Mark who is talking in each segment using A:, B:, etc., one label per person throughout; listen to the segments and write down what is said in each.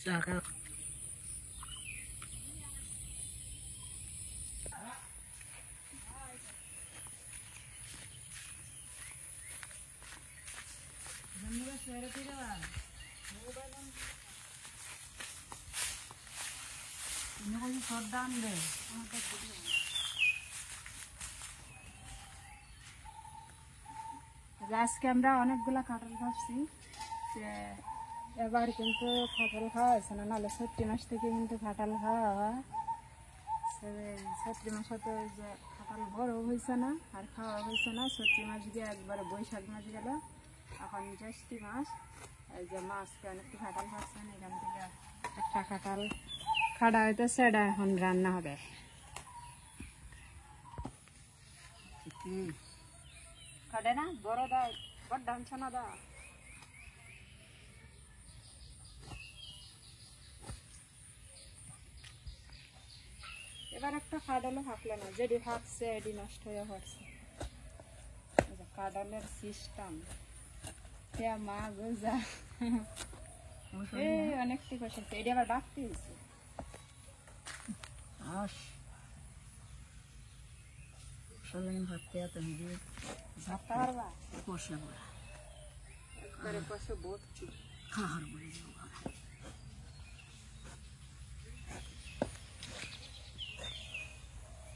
A: চাকা আজকে আমরা অনেকগুলা কাঁঠাল খাচ্ছি। এবার কিন্তু কাঁঠাল খাওয়া হয়েছে না, নাহলে চৈত্র মাস থেকে কিন্তু কাঁঠাল খাওয়া হয়। চৈত্র মাসে তো যে কাঁঠাল বড় হয়েছে না আর খাওয়া হয়েছে না। চৈত্র মাস গিয়ে একবারে বৈশাখ মাস গেল, এখন জ্যৈষ্ঠ মাস। এই যে মাছকে অনেকটি কাঁঠাল খাচ্ছেন, এখান থেকে একটা কাঁঠাল খাড়া হইতেছে, এটা এখন রান্না হবে। কাটে না বড় দা, বড় ডানছে না দা। এবার একটা কাঁঠালও থাকলো না, যেটি থাকছে এটি নষ্ট হয়ে পড়ছে। কাঁঠালের সিস্টেম মা গোজা এই অনেকটি কষাচ্ছে, এটি আবার ডাকতে হয়েছে।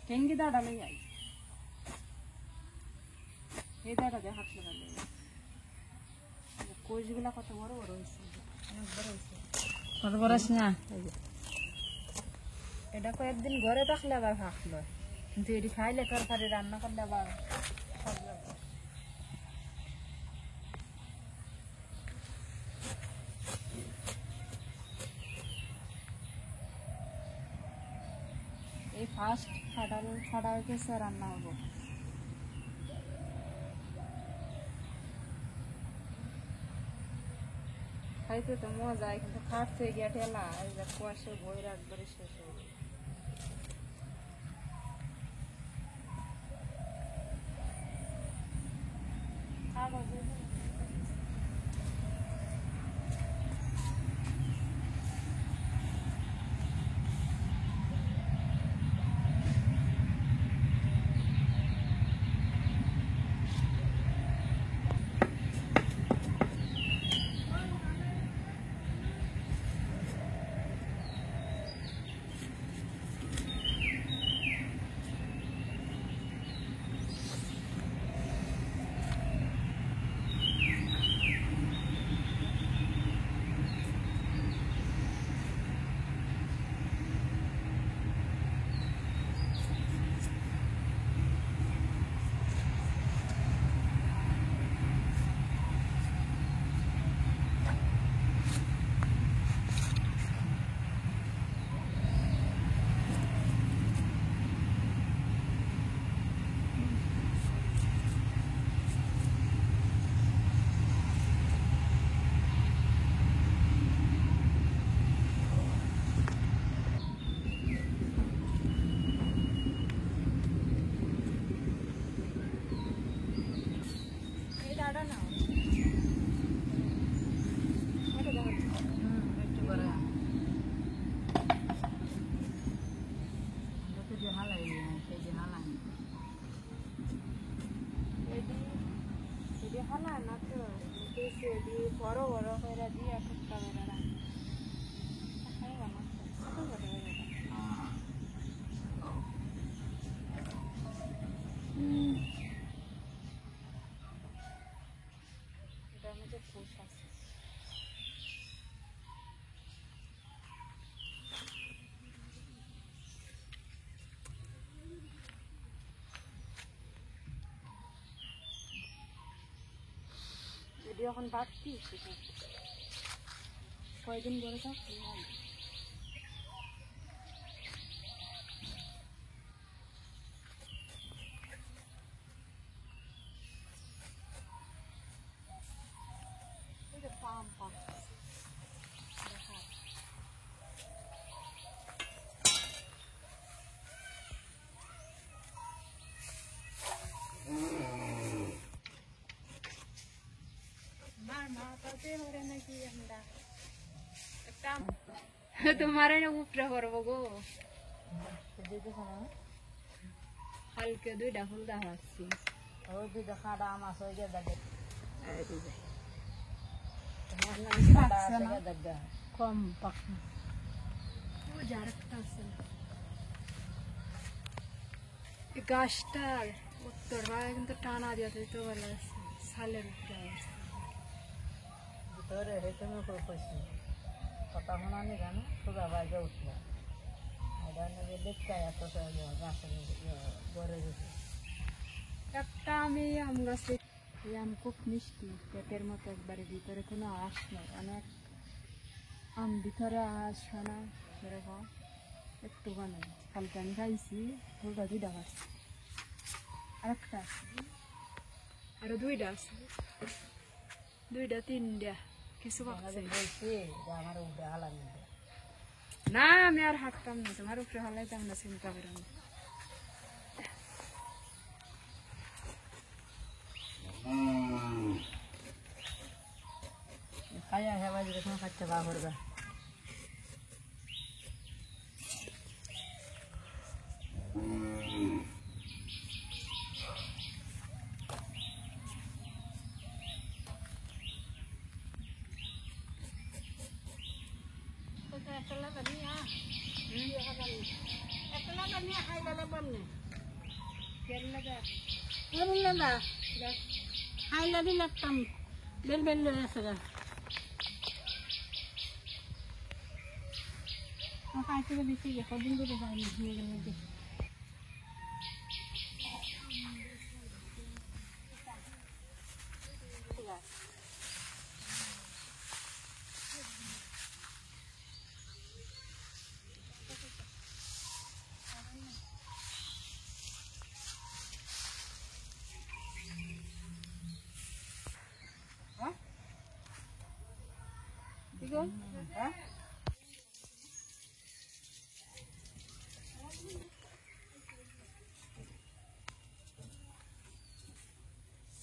A: টেঙ্গি দাঁড়া লই আই, এই দাঁড়াতে হাত লাগালে কোষগুলা কত বড় বড় হয়েছে, অনেক বড় হয়েছে। কত বড় আছে না, এটা কয়েকদিন ঘরে থাকলে আবার ভাগলো, কিন্তু এটি খাইলে তরকারি রান্না করলে আবার এই ফার্স্ট কাঁঠাল ছাড়া হয়েছে রান্না হবো। খাইতে তো মজা, কিন্তু খাটতে গিয়ে ঠেলা কুয়াশে বই একবারে শেষ হয়ে যায়। বড় বড় করে দিয়ে টুকটা করে এটার মধ্যে খুশ আছে। এখন বাড়তি কয়দিন ধরে থাকছি পাম পাম মাতাতে হরে নাকি আমরা একটা তোমার উপরে করবো গো হালকে 2টা ফুল দেখাচ্ছি কম পাখি গাছটার উত্তর ভাগে কিন্তু টানা দিয়ে তো ভালো আছে সালের উপরে কথা শোনা নি জানো সোজা বাইরে উঠলো একটা আমি আম গাছে আম খুব মিষ্টি পেটের মতো একবারে ভিতরে কোনো আঁশ নেই অনেক আম ভিতরে আঁশ না সেরকম একটুখানি কালকে আমি খাইছি ফুলটা 2টা পাচ্ছি আরেকটা আছে আরো 2টা আছে 2টা 3টা কিছু পাচ্ছি আমার উপরে হালানি না আমি আর হাঁটতাম না তোমার উপরে হালাইতাম না চিন্তা করে খাইয়া খাবার যখন খাচ্ছে বা করবে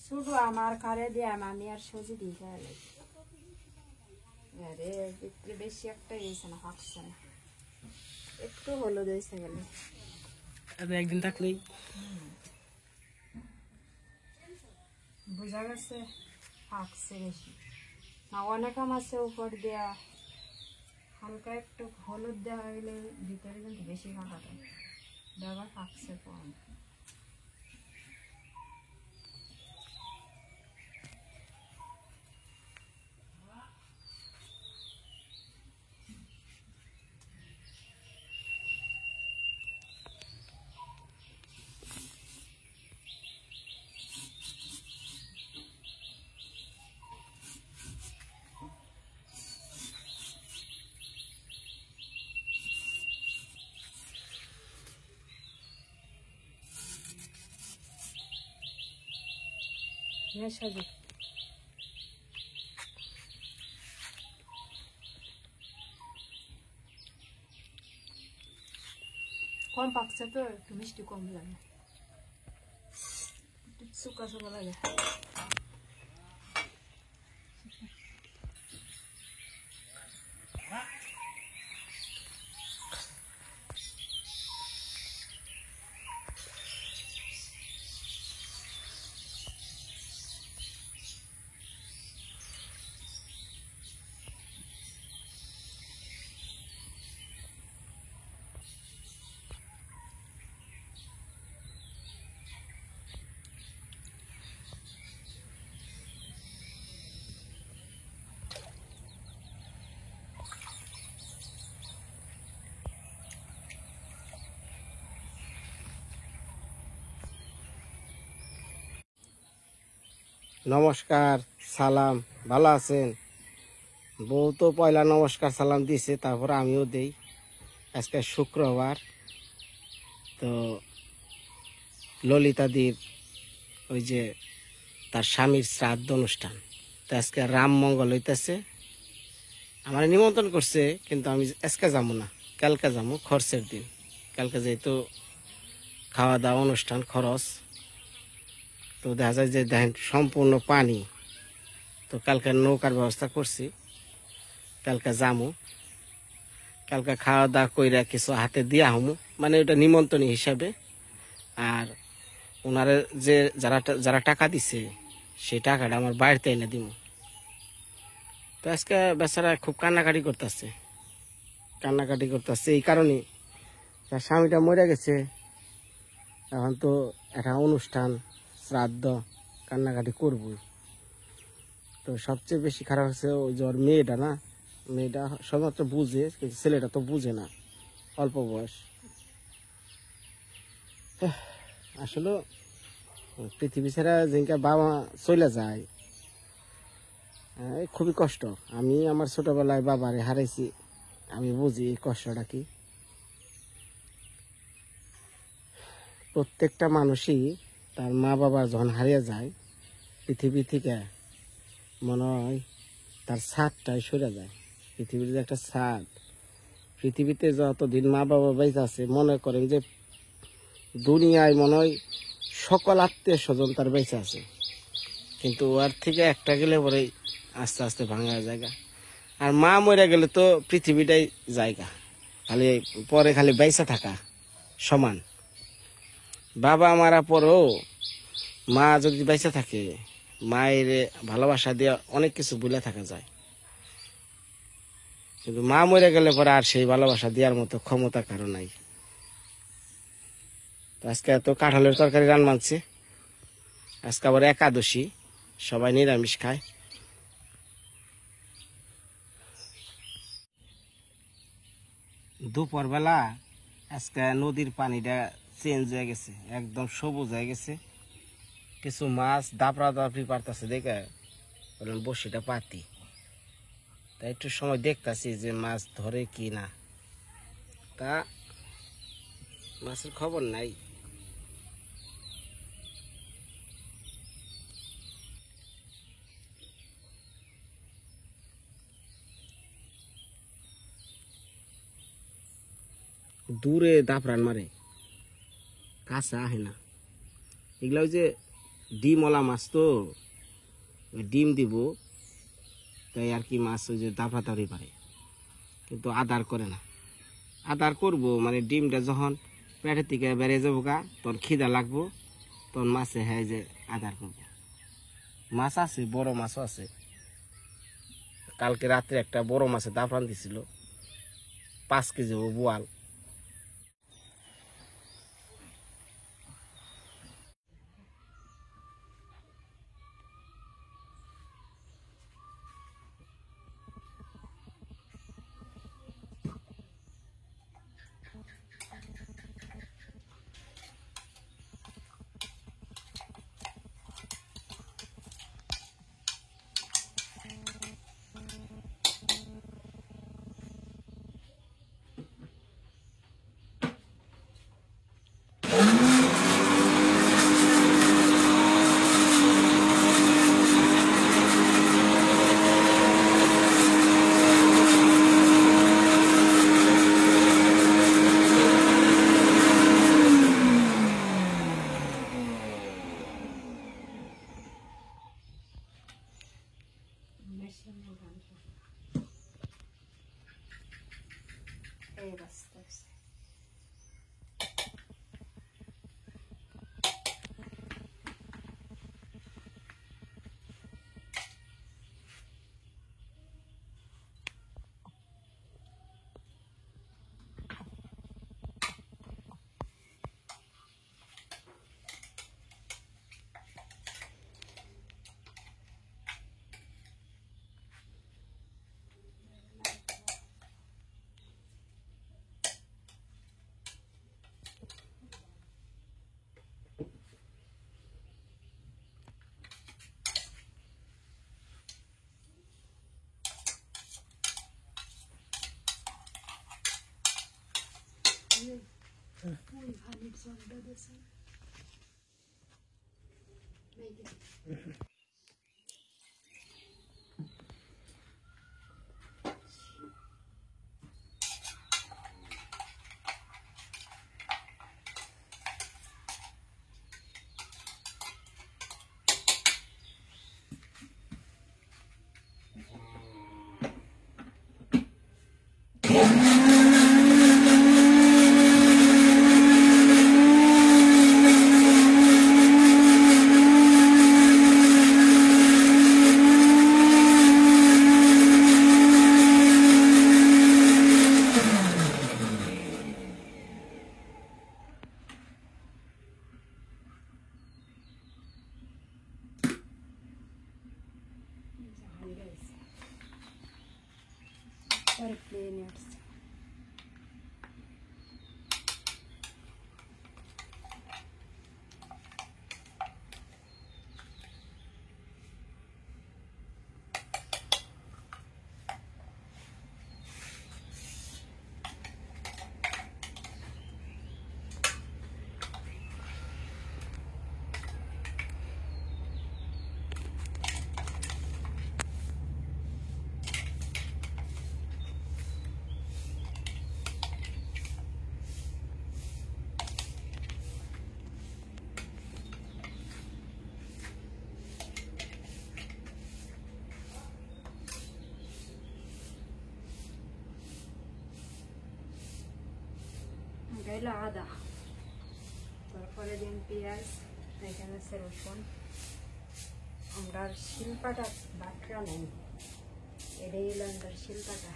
A: শুধু আমার কারে দিয়ে আমি আর সজি দিই আরে বেশি একটা ইয়েছে না হাঁকছে না একটু হলুদ হয়েছে গেলে
B: একদিন থাকলেই
A: বোঝা গেছে হাঁকছে বেশি না অনেক আম আছে উপর দেওয়া হালকা একটু হলুদ দেওয়া গেলে ভিতরে কিন্তু বেশি হাঁকাটা দেওয়া হাঁকছে কম সাজি কম পাকছে তো একটু মিষ্টি কম লাগে শুকা শুকা লাগে
B: নমস্কার সালাম ভালো আছেন বউ তো পয়লা নমস্কার সালাম দিছে তারপর আমিও দেই আজকে শুক্রবার তো ললিতাদির ওই যে তার স্বামীর শ্রাদ্ধ অনুষ্ঠান তো আজকে রাম মঙ্গল হইতেছে আমার নিমন্ত্রণ করছে কিন্তু আমি আজকে যাবো না কালকে যাবো খরচের দিন কালকে যেহেতু খাওয়া দাওয়া অনুষ্ঠান খরচ তো দেখা যায় যে দেখেন সম্পূর্ণ পানি তো কালকে নৌকার ব্যবস্থা করছি কালকে যামু কালকে খাওয়া দাওয়া কইরা কিছু হাতে দিয়া হমু, মানে ওটা নিমন্ত্রণ হিসাবে। আর ওনারা যে যারা যারা টাকা দিছে সেই টাকাটা আমার বাড়িতে এনে দিব। তো আজকে বেচারা খুব কান্নাকাটি করতেছে এই কারণে, তার স্বামীটা মরে গেছে, এখন তো একটা অনুষ্ঠান শ্রাদ্ধ, কান্নাকাটি করবই। তো সবচেয়ে বেশি খারাপ হচ্ছে ওই যে ওর মেয়েটা না, মেয়েটা সবমাত্র বুঝে, কিন্তু ছেলেটা তো বুঝে না, অল্প বয়স। আসলে পৃথিবী ছাড়া যেদিনকে বাবা চলে যায় খুবই কষ্ট। আমি আমার ছোটবেলায় বাবারে হারাইছি, আমি বুঝি এই কষ্টটা কি। প্রত্যেকটা মানুষই তার মা বাবা যখন হারিয়ে যায় পৃথিবী থেকে, মনে হয় তার ছাদটাই সরে যায়। পৃথিবীর যে একটা ছাদ, পৃথিবীতে যতদিন মা বাবা বেঁচে আছে, মনে করেন যে দুনিয়ায় মনে হয় সকল আত্মীয় স্বজন তার বেঁচে আছে, কিন্তু ওর থেকে একটা গেলে পরেই আস্তে আস্তে ভাঙা জায়গা। আর মা মরে গেলে তো পৃথিবীটাই জায়গা, খালি পরে খালি বেঁচে থাকা সমান। বাবা মারা পরেও মা যদি বেঁচে থাকে, মায়ের ভালোবাসা দিয়ে অনেক কিছু ভুলে থাকা যায়, কিন্তু মা মরে গেলে পরে আর সেই ভালোবাসা দেওয়ার মতো ক্ষমতা কারো নাই। আজকে তো কাঁঠালের তরকারি রান মানছে, আজকে আবার একাদশী, সবাই নিরামিষ খায়। দুপুর বেলা আজকে নদীর পানিটা চেঞ্জ হয়ে গেছে, একদম সবুজ হয়ে গেছে। কিছু মাছ দাপড়া দাপড়ি পারতেছে দেখে বললেন বসিটা পাতি, তাই একটু সময় দেখতেছি যে মাছ ধরে কি না। তা মাছের খবর নাই। দূরে দাপড়ান মারে, কাছে আহে না। এগুলা ওই যে ডিমওয়ালা মাছ, তো ডিম দিব তাই আর কি, মাছ ওই যে দাপড়া দাপড়ি পারে, কিন্তু আদার করে না। আদার করবো মানে ডিমটা যখন পেটের থেকে বেড়ে যাবো গা, তখন খিদা লাগবো, তখন মাছে হ্যাঁ যে আদার করবো। মাছ আছে, বড় মাছও আছে। কালকে রাত্রে একটা বড় মাছে দাপড়ান দিছিল, 5 কেজি বোয়াল।
A: এই রাস্তা আছে। গেছে পরে প্লেনে আসছে গাইলো আদা তারপরে দিন পেঁয়াজ এখানে আছে রসুন আমরা শিলপাটা বাটরা নেই এটাই হলো আমাদের শিলপাটা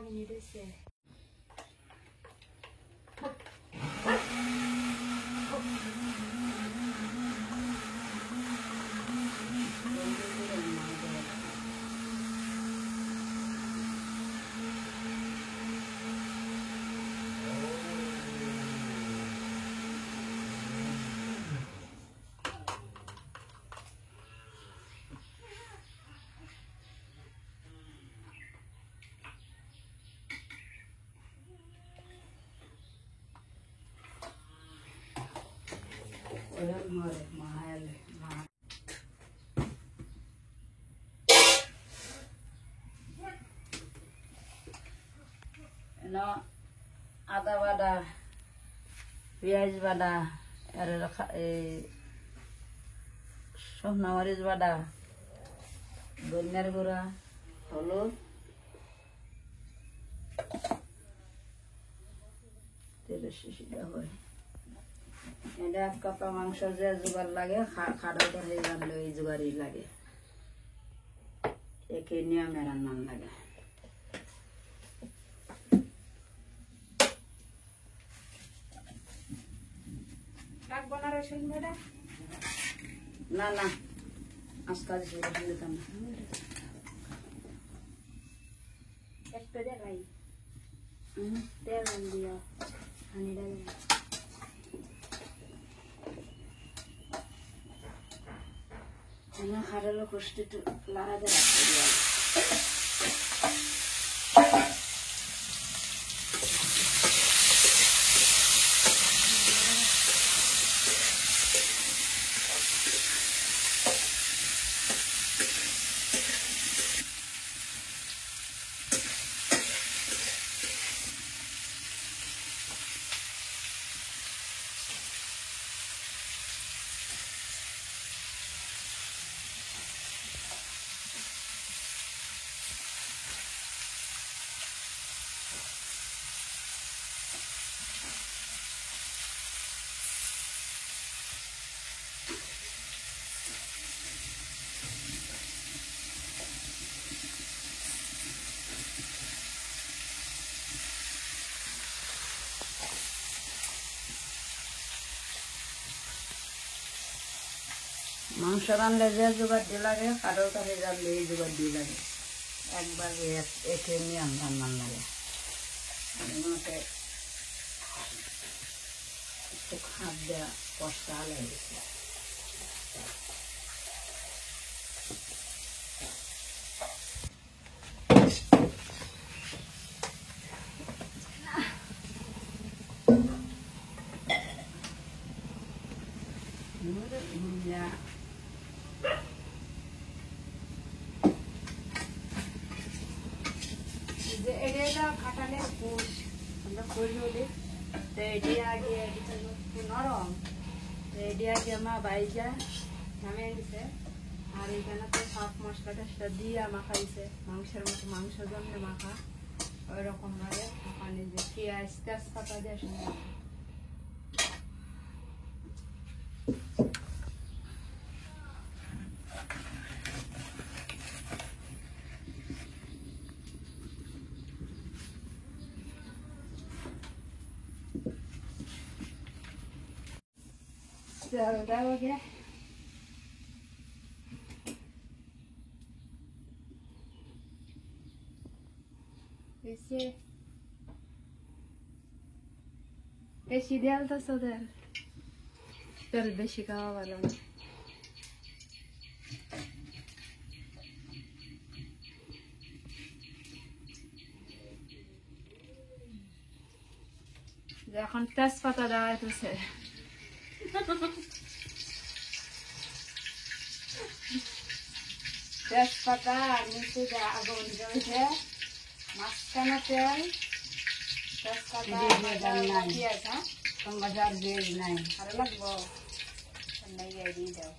A: minute is there. আদা বাটা পেঁয়াজ বাটা আর শুকনো মরিচ বাটা ধনিয়ার গুঁড়া হলুদ তেলের শিশিটা হয় এটা 1 কাপ মাংস যে জোগাড় লাগে খাড়াটা হয়ে গেলে ওই জোগাড়ই লাগে একে নিয়মে রান্নান লাগে না না আজকে রসুন দিতাম না একটা দেখাই তেল দিয়া হানি ডাল খাড়ালো কষ্ট একটু লাড়াতে রাখতে দিয়া মাংস রান্নলে যে জোগাড় দিয়ে লাগে কারোর কাছে রান্নলে এই জোগাড় দিয়ে লাগে একবার একে নিয়ম রান্নার লাগে খাপ দেওয়া কষ্ট আলাদা গেছে। খাটালের কোষ আমরা কোষ বলি, তো এটি আগে নরম, তো এটি আগে মা বাইজা নামিয়ে নিছে। আর এখানে তো সব মশলা টসলা দিয়ে মাখাইছে, মাংসের মতো মাংস জন্য মাখা ওই রকম ভাবে। ওখানে যে পেঁয়াজ তেজপাতা দিয়ে শুনে তেল দেওয়া গে। বেশি দেয়াল তো তেল তেল বেশি খাওয়া ভালো না। এখন তেজপাতা দেওয়া হইতেছে। তেজপাতা আর নিচে আগুন জ্বলছে, মাঝখানে তেল, তেজপাতা পেঁয়াজ। হ্যাঁ বাজার বেজ নাই আরো লাগবো দিয়ে দাও।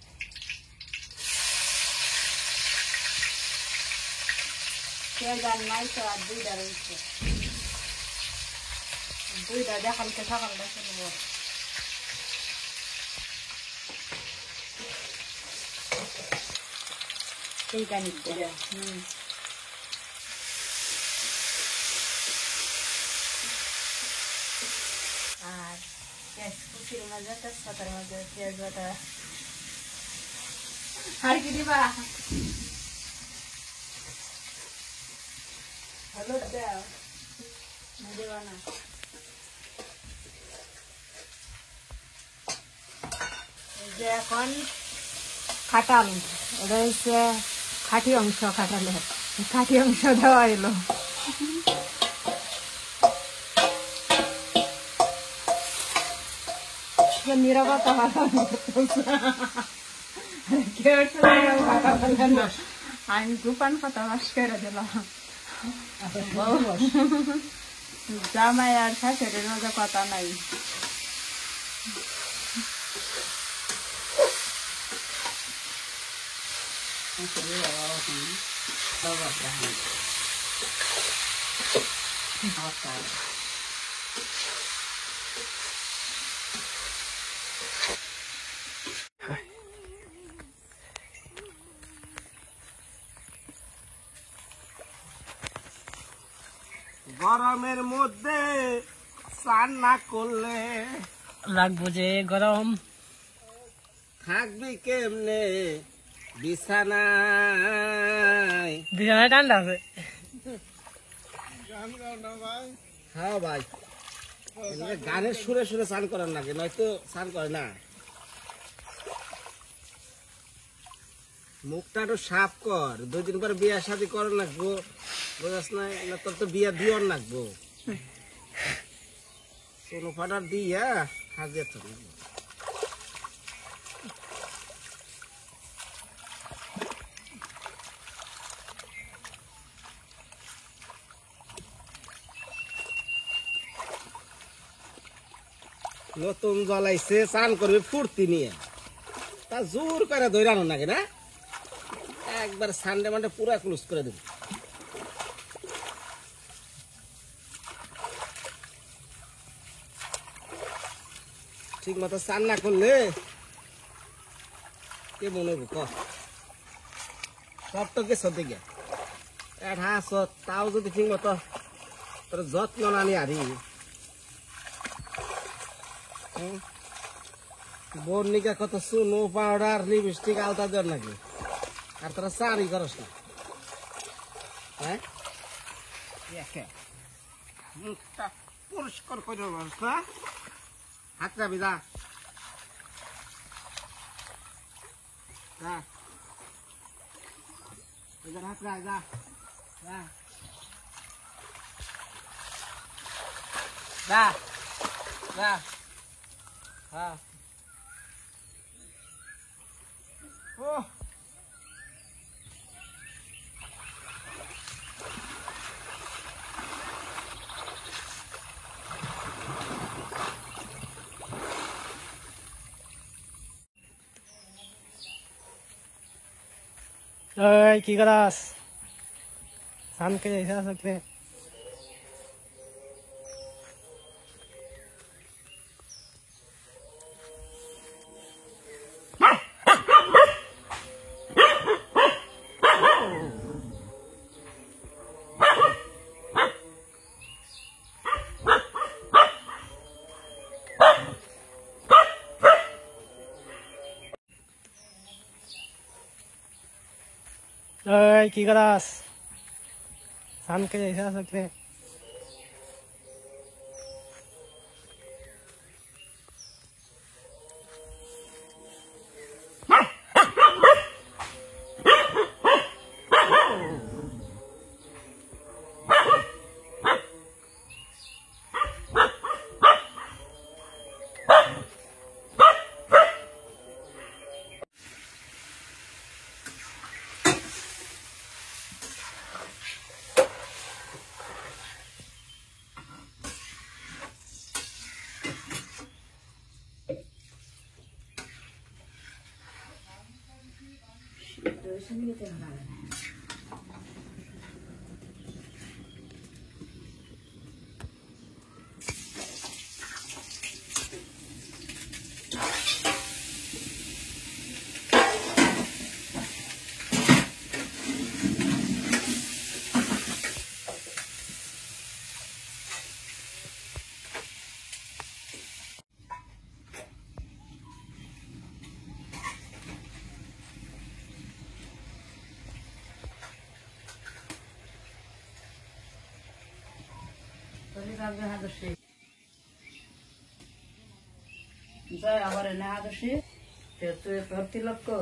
A: পেঁয়াজ আর নাই তো আর দুইটা রয়েছে, দুইটা দেখালতে সকালটা শুনবো। এইটা নিচ্ছে আর পেঁয়াজ কুচির মাঝে তেজপাতার মাঝে পেঁয়াজ বাটা আর কি দিবা, হলুদ দাও দেবা না। যে এখন খাটাল, ওটা হচ্ছে খাঁটি অংশ, খাটালে খাঁটি অংশ দেওয়া এলো। নিরাপত্তা আমি গোপান কথা বাস করে দিলাম। জামাই আর শাশুড়ির মধ্যে কথা নাই।
B: গরমের মধ্যে স্নান না করলে
C: লাগবো যে গরম,
B: থাকবি কেমনে বিছানায়?
C: বিছানায় ঠান্ডা আছে।
B: হ্যাঁ ভাই, গানের সুরে সুরে স্নান করার নাকি, নয়তো স্নান করে না। মুখটা একটু সাফ কর, 2 দিন পর বিয়া শাদি করার লাগবো, বুঝাস না? তোর তো বিয়া দিওর লাগবো, কোনো ফাটার দিয়া হাজিয়ে তো নতুন জ্বলাইছে, চান করবে ফুর্তি নিয়ে, তা জোর করে দৈরানো নাকি না? একবার সানডে মানডে পুরো ক্লোজ করে দেব। ঠিক মতো চান না করলে কে মনে হবো ক? সব তো গেছ দিকে হাস, তাও যদি ঠিক মতো তোর যত্ন না নিয়ে আরি, বোন নিকা কত সুনো পাউডার লিপস্টিক আলতা দেওয়ার নাকি, আর তোরা চারি করস না। হ্যাঁ মুখটা পরিষ্কার করে না, হাত যাবি যা যা এবার হাত রাখ যা যা যা যা হ্যাঁ ও
C: ওই কি করাস শামকে এসে আসতে ওই কি করাস শামকে এসে আসতে
A: জয় আবার না আদর্শে তুই ভর্তি লক্ষ্য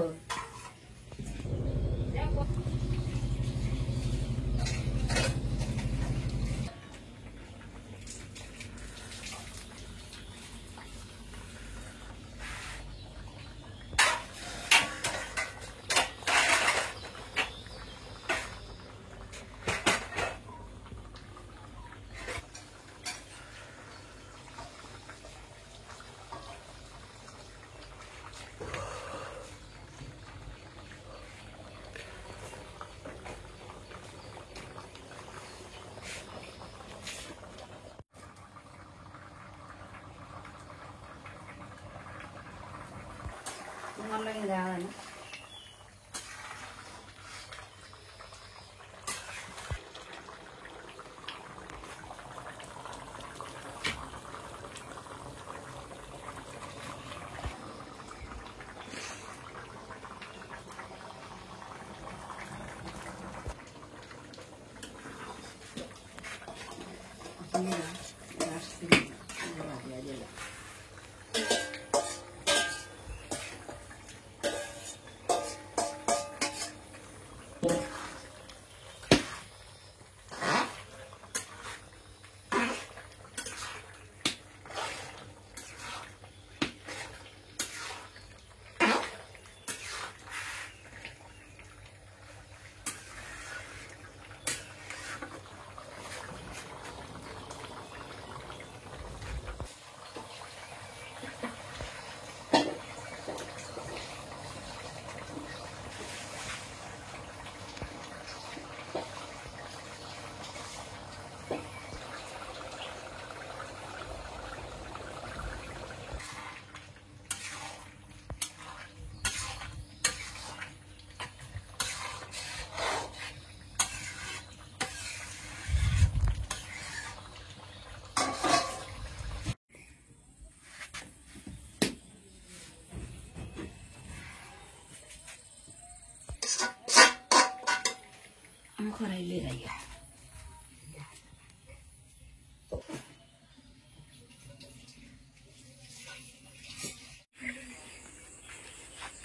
A: তোমার লাগে যাওয়া না Ancora il liraia.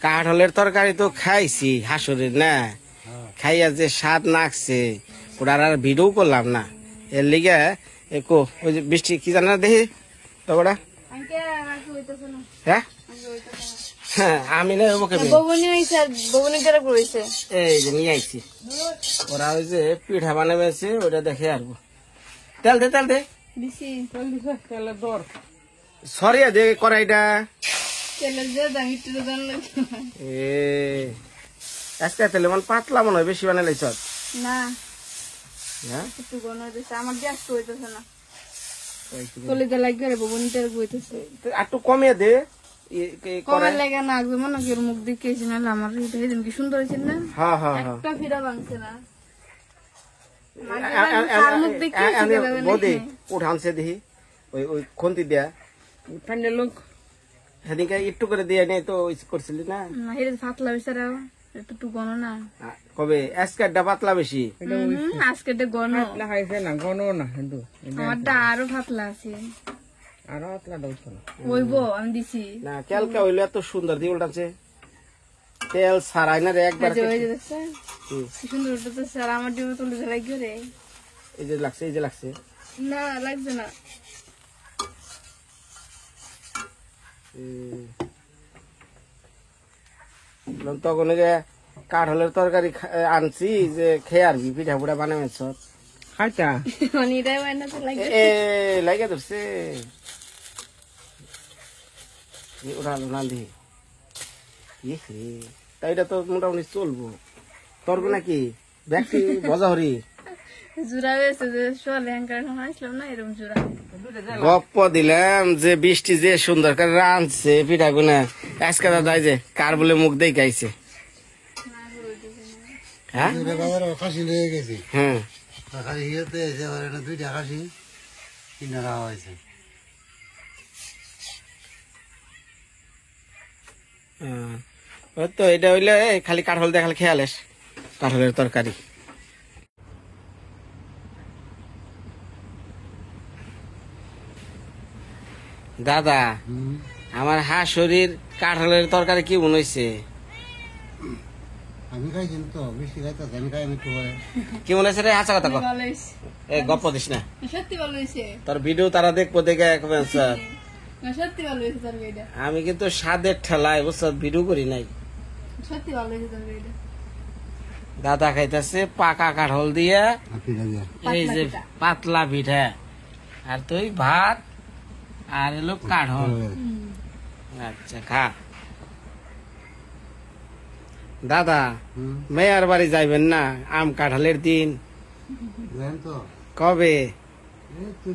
B: কাঠলের তরকারি তো খাইছি হাসুরের না, খাইয়া যে স্বাদ নাকছে ওটার আর ভিডিও করলাম না। এর লিগে একো ওই যে বৃষ্টি কি জানা দেখি তগোটা। হ্যাঁ হ্যাঁ আমি না ওকে এই যে নিয়ে আইছি। ওরা ওই যে পিঠা বানাবেছে ওটা দেখে আসবো। তেল দে তেল দে সরিয়া দে কড়াইটা। আজকে তেলে মানে পাতলা মনে হয় বেশি বানালে চল
A: না।
B: হ্যাঁ
A: একটু গণ হইতেছে আমার গ্যাস তো হইতেছে না, কলিতে লাগবে রে ববনিতে হইতেছে।
B: একটু কমিয়ে দে
A: কমার লাগে না একদম মনে করি মুখ দিকেছি না আমার সেদিন কি সুন্দর হয়েছে না।
B: হ্যাঁ হ্যাঁ হ্যাঁ
A: একটা ফিরা ভাঙছে না
B: বৌদি উঠানছে দেখি ওই ওই খন্তি দেয়া ঠান্ডা লোক সেদিনকে একটু করে দিয়ে নেই তো করছিলি না।
A: পাতলা বেচারা একটু গণ না
B: কবে আজকেরটা পাতলা বেশি
A: আজকে গণ
C: খাইছে না গণ না কিন্তু
A: আমারটা আরো পাতলা আছে
C: আরো পাতলা দৌড় না
A: ওইব আমি দিছি
B: না ক্যালকা হইলো এত সুন্দর দিয়ে উল্টাচ্ছে তেল সারাই না রে একবার।
A: সুন্দর উঠতেছে স্যার আমার ডিমে তুলে লাগবে রে।
B: এই যে লাগছে এই যে লাগছে
A: না লাগছে না।
B: তখন কাঠলের তরকারি আনছি যে খেয়ে আরবি পিঠা পুড়া বানাবেছ খাইতা এ লাগে ধরছে উঠালো না দি তাই এটা তো মোটামুটি চলবো তর্ক নাকি ব্যক্তি মজা হরি
A: জোড়া হয়েছে যে সোয়ালে আসলাম না এরকম জোড়া
B: গপ্প দিলাম যে বৃষ্টি যে সুন্দর করে রাঁধছে পিঠা গুনা আজকে দাদা যে কার বলে মুখ দিয়ে গাইছে। হ্যাঁ
D: খাসি লেগে গেছি
B: হ্যাঁ
D: খাসি ইয়েতে এসে দুইটা খাসি কিনে রাখা হয়েছে।
B: ওই তো এটা হইলে খালি কাঠল দেখালে খেয়ালেস কাঠলের তরকারি। দাদা আমার হাঁসুরির কাঠলের তরকারি কি মনে হয়েছে?
D: আমি খাইছি তো বৃষ্টি খাইতে আমি খাই আমি একটু পরে
B: কি মনে হয়েছে রে? হাসা কথা কর এই গপ্প দিস না
A: সত্যি ভালো হয়েছে
B: তোর ভিডিও তারা দেখবো দেখে স্যার
A: সত্যি ভালো হয়েছে তোর এটা
B: আমি কিন্তু স্বাদের ঠেলায় বুঝছ ভিডিও করি নাই।
A: সত্যি ভালো হয়েছে তোর এটা
B: দাদা খাইতেছে পাকা কাঠল দিয়ে এই যে পাতলা পিঠা আর তুই ভাত আর এলো কাঠল। আচ্ছা খা দাদা মেয়ার বাড়ি যাইবেন না আম কাঁঠালের দিন
D: তো
B: কবে?
D: তুই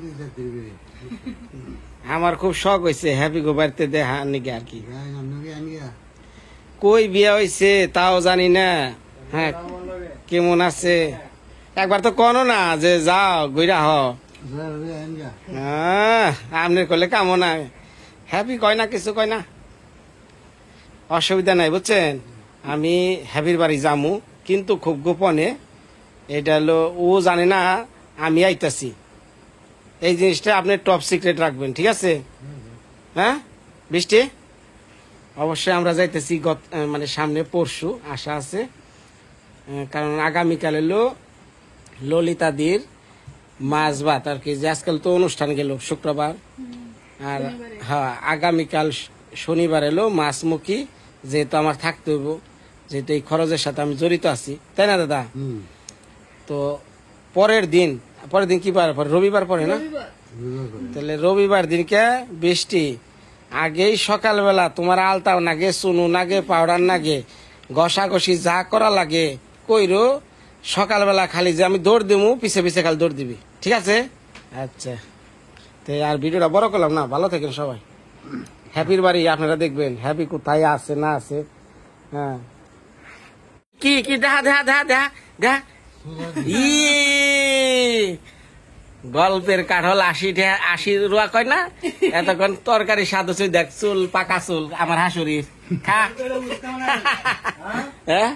B: আমার খুব শখ হয়েছে হ্যাপি গো বাড়িতে দেখা নাকি আর কি
D: আনিয়া
B: কই বিয়া হয়েছে তাও জানি না। হ্যাঁ কেমন আছে একবার তো কোনো না যে যাও গইরা হ আপনি করলে কামো না হ্যাপি কয় না কিছু কয় না অসুবিধা নাই বুঝছেন। আমি হ্যাপির বাড়ি যামু কিন্তু খুব গোপনে এটা হলো ও জানে না আমি আইতাছি এই জিনিসটা আপনি টপ সিক্রেট রাখবেন ঠিক আছে? হ্যাঁ বৃষ্টি অবশ্যই আমরা যাইতেছি মানে সামনে পরশু আশা আছে কারণ আগামীকাল এলো ললিতাদির মাছ ভাত আর কি যে আজকাল তো অনুষ্ঠান গেল শুক্রবার আর হ্যাঁ আগামীকাল শনিবার এলো মাছমুখী যেহেতু আমার থাকতে হইব যেহেতু এই খরচের সাথে আমি জড়িত আছি তাই না দাদা? তো পরের দিন কি বার রবিবার পরে না তাহলে রবিবার দিনকে বৃষ্টি আগেই সকালবেলা তোমার আলতাও নাগে চুনু নাগে পাউডার নাগে ঘষাঘষি যা করা লাগে কইরো সকালবেলা খালি যে আমি দৌড় দিমু পিছে পিছে খালি দৌড় দিবি ঠিক আছে? আচ্ছা তো আর ভিডিওটা বড় করলাম না ভালো থাকেন সবাই। হ্যাপির বাড়ি আপনারা দেখবেন হ্যাপি কোথায় আছে না আছে। হ্যাঁ কি কি দেখা দেখা দেখা দেখা দেখা গল্পের কাঠল 80 রুয়া কয় না এতক্ষণ তরকারি স্বাদ হচ্ছে দেখ চুল পাকা চুল আমার হাসুরির খা হ্যাঁ